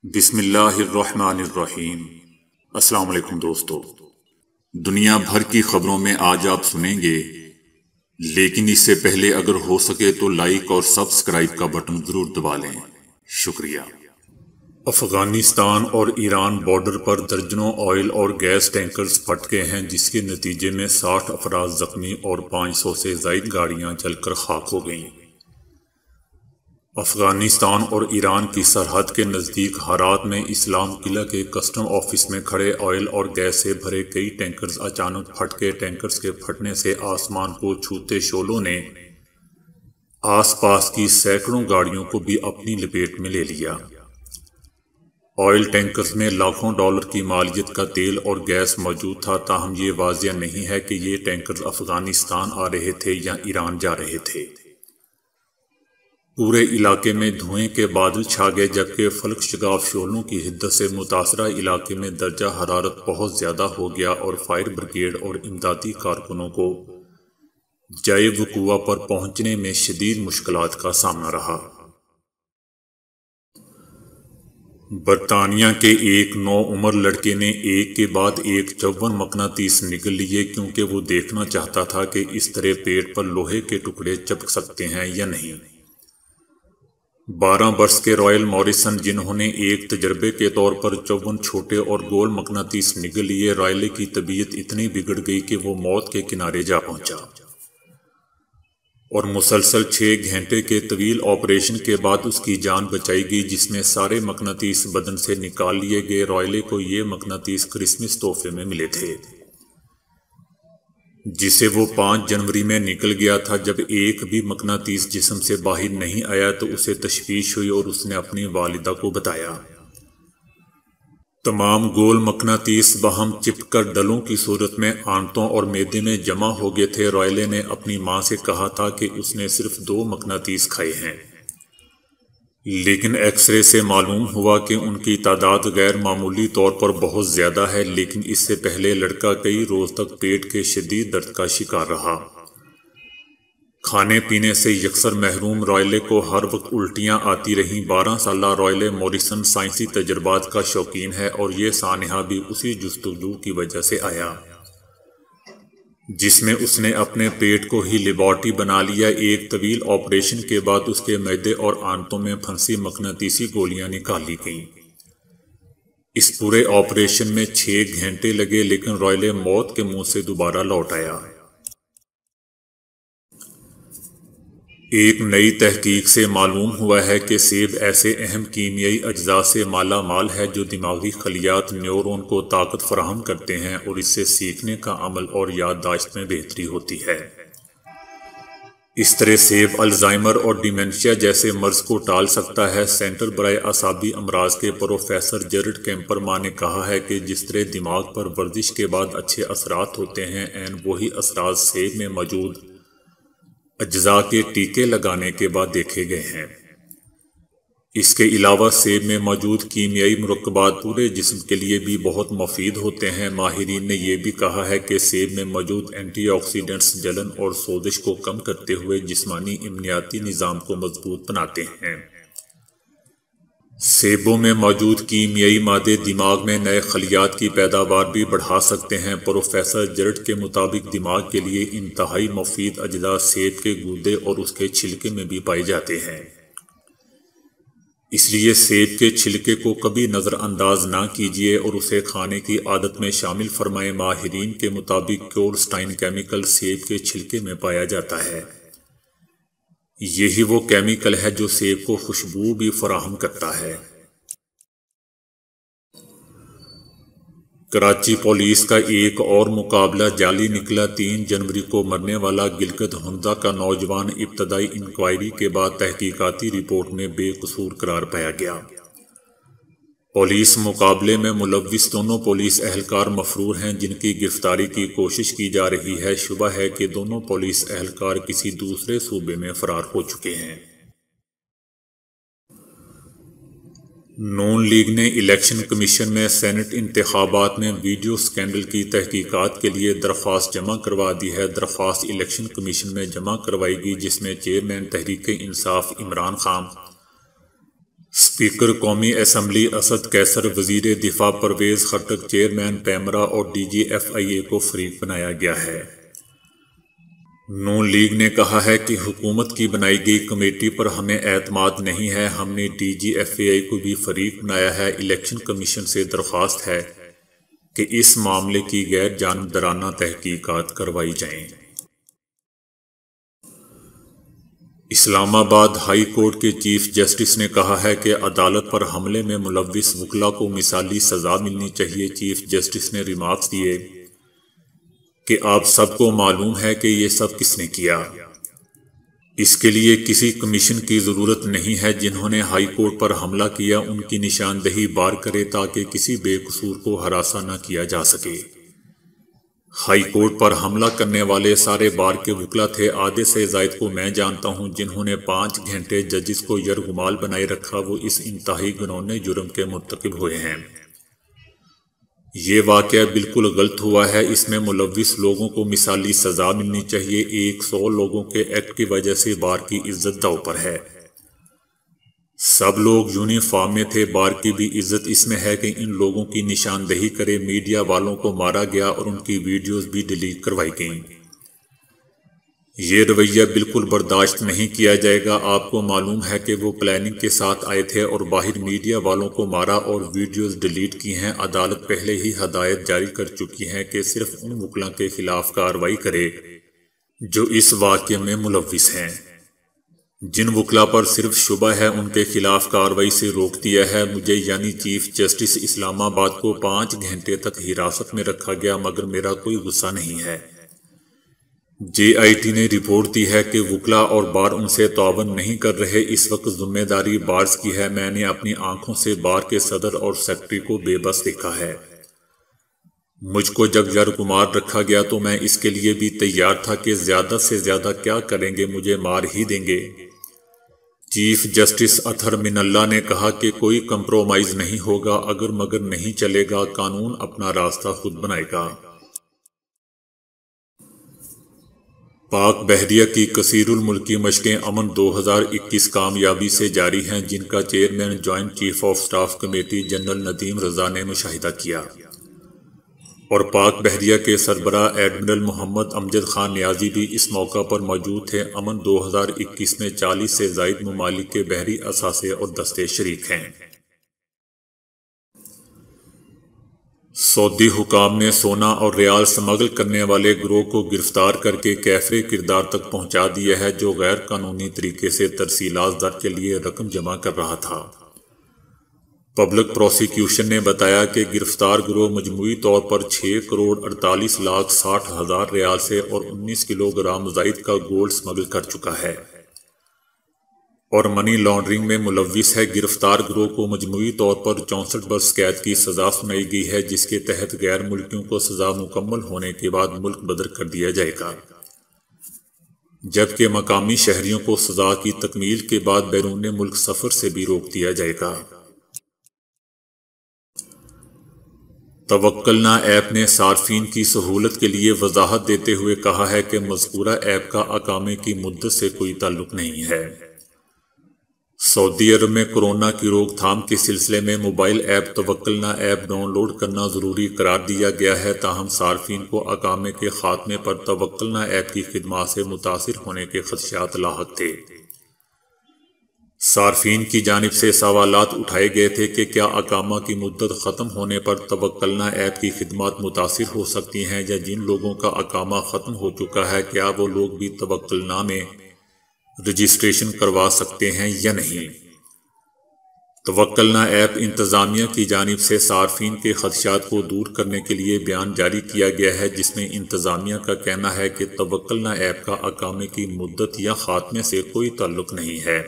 بسم اللہ الرحمن الرحیم۔ السلام علیکم دوستو، دنیا بھر کی خبروں میں آج آپ سنیں گے، لیکن اس سے پہلے اگر ہو سکے تو لائک اور سبسکرائب کا بٹن ضرور دبا لیں۔ شکریہ۔ افغانستان اور ایران بارڈر پر درجنوں آئل اور گیس ٹینکرز پھٹ گئے ہیں، جس کے نتیجے میں 60 افراد زخمی اور 500 سے زائد گاڑیاں جل کر خاک ہو گئیں۔ افغانستان اور ایران کی سرحد کے نزدیک ہرات میں اسلام قلعہ کے کسٹم آفس میں کھڑے آئل اور گیس سے بھرے کئی ٹینکرز اچانک پھٹ گئے۔ ٹینکرز کے پھٹنے سے آسمان کو چھوتے شعلوں نے آس پاس کی سینکڑوں گاڑیوں کو بھی اپنی لپیٹ میں لے لیا۔ آئل ٹینکرز میں لاکھوں ڈالر کی مالیت کا تیل اور گیس موجود تھا، تاہم یہ واضح نہیں ہے کہ یہ ٹینکرز افغانستان آ رہے تھے یا ایران جا رہے تھے۔ پورے علاقے میں دھوئیں کے بادل چھا گئے، جبکہ فلک شگاف شعلوں کی حدت سے متاثرہ علاقے میں درجہ حرارت بہت زیادہ ہو گیا اور فائر بریگیڈ اور امدادی کارکنوں کو جائے وقوع پر پہنچنے میں شدید مشکلات کا سامنا رہا۔ برطانیہ کے ایک نوعمر لڑکے نے ایک کے بعد ایک 54 مقناطیس نگل لیے، کیونکہ وہ دیکھنا چاہتا تھا کہ اس طرح پیٹ پر لوہے کے ٹکڑے چپک سکتے ہیں یا نہیں۔ 12 برس کے رائل موریسن، جنہوں نے ایک تجربے کے طور پر 54 چھوٹے اور گول مقناطیس نگل لیے، رائلے کی طبیعت اتنی بگڑ گئی کہ وہ موت کے کنارے جا پہنچا، اور مسلسل 6 گھنٹے کے طویل آپریشن کے بعد اس کی جان بچائی گئی، جس میں سارے مقناطیس بدن سے نکال لیے گئے۔ رائلے کو یہ مقناطیس کرسمس تحفے میں ملے تھے، جسے وہ 5 جنوری میں نکل گیا تھا۔ جب ایک بھی مقناطیس جسم سے باہر نہیں آیا تو اسے تشویش ہوئی اور اس نے اپنی والدہ کو بتایا۔ تمام گول مقناطیس باہم چپک کر ڈلوں کی صورت میں آنتوں اور معدے میں جمع ہو گئے تھے۔ رائلے نے اپنی ماں سے کہا تھا کہ اس نے صرف 2 مقناطیس کھائے ہیں، لیکن ایکس رے سے معلوم ہوا کہ ان کی تعداد غیر معمولی طور پر بہت زیادہ ہے۔ لیکن اس سے پہلے لڑکا کئی روز تک پیٹ کے شدید درد کا شکار رہا۔ کھانے پینے سے یکسر محروم رائلے کو ہر وقت الٹیاں آتی رہیں۔ 12 سالہ رائلے موریسن سائنسی تجربات کا شوقین ہے، اور یہ سانحہ بھی اسی جستجو کی وجہ سے آیا جس میں اس نے اپنے پیٹ کو ہی لیبارٹری بنا لیا۔ ایک طویل آپریشن کے بعد اس کے معدے اور آنتوں میں پھنسی مقناطیسی گولیاں نکالی گئیں۔ اس پورے آپریشن میں 6 گھنٹے لگے، لیکن رائلے موت کے منہ سے دوبارہ لوٹ آیا۔ ایک نئی تحقیق سے معلوم ہوا ہے کہ سیب ایسے اہم کیمیائی اجزاء سے مالا مال ہے جو دماغی خلیات نیورون کو طاقت فراہم کرتے ہیں، اور اس سے سیکھنے کا عمل اور یادداشت میں بہتری ہوتی ہے۔ اس طرح سیب الزائمر اور ڈیمنشیا جیسے مرض کو ٹال سکتا ہے۔ سینٹر برائے اعصابی امراض کے پروفیسر جیرڈ کیمپرمان نے کہا ہے کہ جس طرح دماغ پر ورزش کے بعد اچھے اثرات ہوتے ہیں، عین وہی اثرات سیب میں موجود اجزاء کے ٹیکے لگانے کے بعد دیکھے گئے ہیں۔ اس کے علاوہ سیب میں موجود کیمیائی مرکبات پورے جسم کے لیے بھی بہت مفید ہوتے ہیں۔ ماہرین نے یہ بھی کہا ہے کہ سیب میں موجود اینٹی آکسیڈنٹس جلن اور سوزش کو کم کرتے ہوئے جسمانی امنیاتی نظام کو مضبوط بناتے ہیں۔ سیبوں میں موجود کیمیائی مادے دماغ میں نئے خلیات کی پیداوار بھی بڑھا سکتے ہیں۔ پروفیسر جیرڈ کے مطابق دماغ کے لیے انتہائی مفید اجزاء سیب کے گودے اور اس کے چھلکے میں بھی پائے جاتے ہیں۔ اس لیے سیب کے چھلکے کو کبھی نظر انداز نہ کیجیے اور اسے کھانے کی عادت میں شامل فرمائیں۔ ماہرین کے مطابق کورسٹائن کیمیکل سیب کے چھلکے میں پایا جاتا ہے۔ یہی وہ کیمیکل ہے جو سیب کو خوشبو بھی فراہم کرتا ہے۔ کراچی پولیس کا ایک اور مقابلہ جعلی نکلا۔ 3 جنوری کو مرنے والا گلگت ہنزا کا نوجوان ابتدائی انکوائری کے بعد تحقیقاتی رپورٹ میں بے قصور قرار پایا گیا۔ پولیس مقابلے میں ملوث دونوں پولیس اہلکار مفرور ہیں، جن کی گرفتاری کی کوشش کی جا رہی ہے۔ شبہ ہے کہ دونوں پولیس اہلکار کسی دوسرے صوبے میں فرار ہو چکے ہیں۔ نون لیگ نے الیکشن کمیشن میں سینٹ انتخابات میں ویڈیو سکینڈل کی تحقیقات کے لیے درخواست جمع کروا دی ہے۔ درخواست الیکشن کمیشن میں جمع کروائی گئی، جس میں چیئرمین تحریک انصاف عمران خان، اسپیکر قومی اسمبلی اسد قیصر، وزیر دفاع پرویز خٹک، چیئرمین پیمرا اور ڈی جی ایف آئی اے کو فریق بنایا گیا ہے۔ نون لیگ نے کہا ہے کہ حکومت کی بنائی گئی کمیٹی پر ہمیں اعتماد نہیں ہے، ہم نے ڈی جی ایف آئی کو بھی فریق بنایا ہے۔ الیکشن کمیشن سے درخواست ہے کہ اس معاملے کی غیر جانبدارانہ تحقیقات کروائی جائیں۔ اسلام آباد ہائی کورٹ کے چیف جسٹس نے کہا ہے کہ عدالت پر حملے میں ملوث وکلاء کو مثالی سزا ملنی چاہیے۔ چیف جسٹس نے ریمارکس دیے کہ آپ سب کو معلوم ہے کہ یہ سب کس نے کیا۔ اس کے لیے کسی کمیشن کی ضرورت نہیں ہے۔ جنہوں نے ہائی کورٹ پر حملہ کیا ان کی نشاندہی بار کرے تاکہ کسی بے قصور کو ہراساں نہ کیا جا سکے۔ ہائی کورٹ پر حملہ کرنے والے سارے بار کے وکلاء تھے۔ آدھے سے زائد کو میں جانتا ہوں۔ جنہوں نے 5 گھنٹے ججز کو یرغمال بنائے رکھا وہ اس انتہائی گھناؤنے جرم کے مرتکب ہوئے ہیں۔ یہ واقعہ بالکل غلط ہوا ہے۔ اس میں ملوث لوگوں کو مثالی سزا ملنی چاہیے۔ 100 لوگوں کے ایکٹ کی وجہ سے بار کی عزت داؤ پر ہے۔ سب لوگ یونیفارم میں تھے۔ بار کی بھی عزت اس میں ہے کہ ان لوگوں کی نشاندہی کرے۔ میڈیا والوں کو مارا گیا اور ان کی ویڈیوز بھی ڈیلیٹ کروائی گئیں۔ یہ رویہ بالکل برداشت نہیں کیا جائے گا۔ آپ کو معلوم ہے کہ وہ پلاننگ کے ساتھ آئے تھے اور باہر میڈیا والوں کو مارا اور ویڈیوز ڈیلیٹ کی ہیں۔ عدالت پہلے ہی ہدایت جاری کر چکی ہے کہ صرف ان وکلاء کے خلاف کارروائی کرے جو اس واقعے میں ملوث ہیں۔ جن وکلاء پر صرف شبہ ہے ان کے خلاف کارروائی سے روک دیا ہے۔ مجھے یعنی چیف جسٹس اسلام آباد کو 5 گھنٹے تک حراست میں رکھا گیا مگر میرا کوئی غصہ نہیں ہے۔ جے آئی ٹی نے رپورٹ دی ہے کہ وکلاء اور بار ان سے تعاون نہیں کر رہے۔ اس وقت ذمہ داری بارز کی ہے۔ میں نے اپنی آنکھوں سے بار کے صدر اور سیکرٹری کو بے بس دیکھا ہے۔ مجھ کو جب یرغمال رکھا گیا تو میں اس کے لیے بھی تیار تھا کہ زیادہ سے زیادہ کیا کریں گے، مجھے مار ہی دیں گے۔ چیف جسٹس اطہر من اللہ نے کہا کہ کوئی کمپرومائز نہیں ہوگا، اگر مگر نہیں چلے گا، قانون اپنا راستہ خود بنائے گا۔ پاک بحریہ کی کثیر الملکی مشقیں امن 2021 کامیابی سے جاری ہیں، جن کا chairman joint chief of staff committee general Nadeem Raza نے مشاہدہ کیا اور پاک بحریہ کے سربراہ ایڈمرل محمد امجد خان نیازی بھی اس موقع پر موجود تھے۔ امن 2021 میں 40 سے زائد ممالک کے بحری اثاثے اور دستے شریک ہیں۔ سعودی حکام نے سونا اور ریال سمگل کرنے والے گروہ کو گرفتار کر کے کیفر کردار تک پہنچا دیا ہے، جو غیر قانونی طریقے سے ترسیلات زر کے لیے رقم جمع کر رہا تھا۔ پبلک پروسیکیوشن نے بتایا کہ گرفتار گروہ مجموعی طور پر 6,48,60,000 ریال سے اور 19 کلو گرام زائد کا گولڈ سمگل کر چکا ہے اور منی لانڈرنگ میں ملوث ہے۔ گرفتار گروہ کو مجموعی طور پر 64 برس قید کی سزا سنائی گئی ہے، جس کے تحت غیر ملکیوں کو سزا مکمل ہونے کے بعد ملک بدر کر دیا جائے گا، جبکہ مقامی شہریوں کو سزا کی تکمیل کے بعد بیرون ملک سفر سے بھی روک دیا جائے گا۔ توکلنا ایپ نے صارفین کی سہولت کے لیے وضاحت دیتے ہوئے کہا ہے کہ مذکورہ ایپ کا اقامے کی مدت سے کوئی تعلق نہیں ہے۔ سعودی عرب میں کورونا کی روک تھام کے سلسلے میں mobile app Tawakkalna app download کرنا ضروری قرار دیا گیا ہے، تاہم صارفین کو اقامے کے خاتمے پر توکلنا ایپ کی خدمات سے متاثر ہونے کے خدشات لاحق تھے۔ صارفین کی جانب سے سوالات اٹھائے گئے تھے کہ کیا اقامہ کی مدت ختم ہونے پر توکلنا ایپ کی خدمات متاثر ہو سکتی ہیں، یا جن لوگوں کا اقامہ ختم ہو چکا ہے کیا وہ لوگ بھی توکلنا میں رجسٹریشن کروا سکتے ہیں یا نہیں۔ توکلنا ایپ انتظامیہ کی جانب سے صارفین کے خدشات کو دور کرنے کے لیے بیان جاری کیا گیا ہے، جس میں انتظامیہ کا کہنا ہے کہ توکلنا ایپ کا اقامے کی مدت یا خاتمے سے کوئی تعلق نہیں ہے،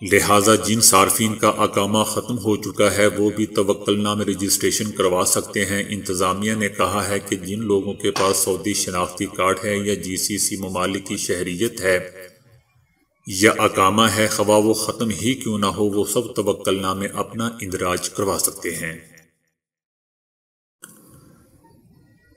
لہٰذا جن صارفین کا اقامہ ختم ہو چکا ہے وہ بھی توکلنا میں رجسٹریشن کروا سکتے ہیں۔ انتظامیہ نے کہا ہے کہ جن لوگوں کے پاس سعودی شناختی کارڈ ہے یا جی سی سی ممالک کی شہریت ہے یا اقامہ ہے، خواہ وہ ختم ہی کیوں نہ ہو، وہ سب توکلنا میں اپنا اندراج کروا سکتے ہیں۔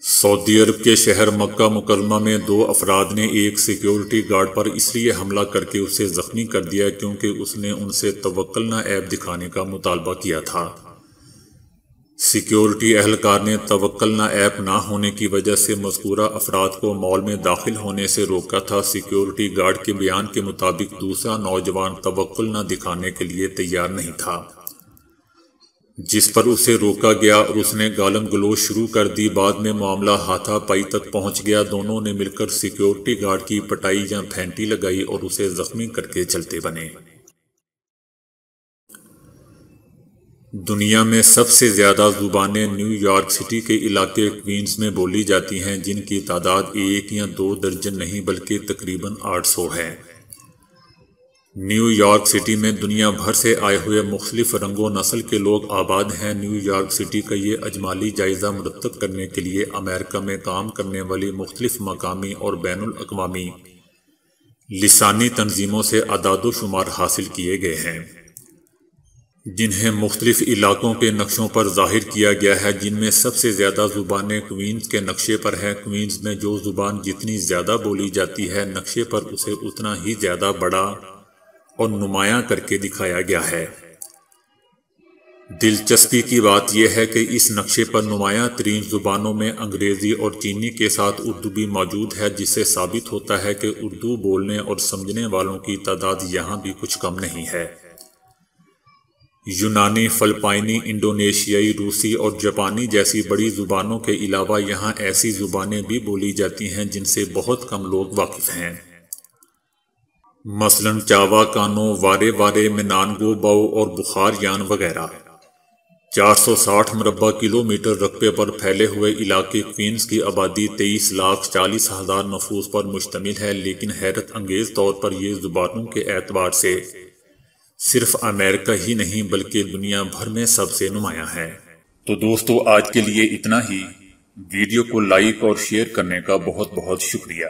سعودی عرب کے شہر مکہ مکرمہ میں 2 افراد نے ایک سیکیورٹی گارڈ پر اس لیے حملہ کر کے اسے زخمی کر دیا کیونکہ اس نے ان سے توکلنا ایپ دکھانے کا مطالبہ کیا تھا۔ سیکیورٹی اہلکار نے توکلنا ایپ نہ ہونے کی وجہ سے مذکورہ افراد کو مال میں داخل ہونے سے روکا تھا۔ سیکیورٹی گارڈ کے بیان کے مطابق دوسرا نوجوان توکل نہ دکھانے کے لیے تیار نہیں تھا، جس پر اسے روکا گیا اور اس نے گالم گلوچ شروع کر دی۔ بعد میں معاملہ ہاتھا پائی تک پہنچ گیا۔ دونوں نے مل کر سیکیورٹی گارڈ کی پٹائی یا پھینٹی لگائی اور اسے زخمی کر کے چلتے بنے۔ دنیا میں سب سے زیادہ زبانیں نیو یارک سٹی کے علاقے کوینز میں بولی جاتی ہیں، جن کی تعداد 1 یا 2 درجن نہیں بلکہ تقریباً 800 ہے۔ نیو یارک سٹی میں دنیا بھر سے آئے ہوئے مختلف رنگ و نسل کے لوگ آباد ہیں۔ نیو یارک سٹی کا یہ اجمالی جائزہ مرتب کرنے کے لیے امریکہ میں کام کرنے والی مختلف مقامی اور بین الاقوامی لسانی تنظیموں سے اعداد و شمار حاصل کیے گئے ہیں، جنہیں مختلف علاقوں کے نقشوں پر ظاہر کیا گیا ہے، جن میں سب سے زیادہ زبانیں کوینز کے نقشے پر ہیں۔ کوینز میں جو زبان جتنی زیادہ بولی جاتی ہے، نقشے پر اسے اتنا ہی زیادہ بڑا اور نمایاں کر کے دکھایا گیا ہے۔ دلچسپی کی بات یہ ہے کہ اس نقشے پر نمایاں ترین زبانوں میں انگریزی اور چینی کے ساتھ اردو بھی موجود ہے، جس سے ثابت ہوتا ہے کہ اردو بولنے اور سمجھنے والوں کی تعداد یہاں بھی کچھ کم نہیں ہے۔ یونانی، فلپائنی، انڈونیشیائی، روسی اور جاپانی جیسی بڑی زبانوں کے علاوہ یہاں ایسی زبانیں بھی بولی جاتی ہیں جن سے بہت کم لوگ واقف ہیں، مثلاً چاوا کانو، وارے وارے، منانگو باؤ اور بخار یان وغیرہ۔ 460 مربع کلومیٹر رقبے پر پھیلے ہوئے علاقے کوینز کی آبادی 23,40,000 نفوس پر مشتمل ہے، لیکن حیرت انگیز طور پر یہ زبانوں کے اعتبار سے صرف امریکہ ہی نہیں بلکہ دنیا بھر میں سب سے نمایاں ہے۔ تو دوستو، آج کے لیے اتنا ہی۔ ویڈیو کو لائک اور شیئر کرنے کا بہت بہت شکریہ۔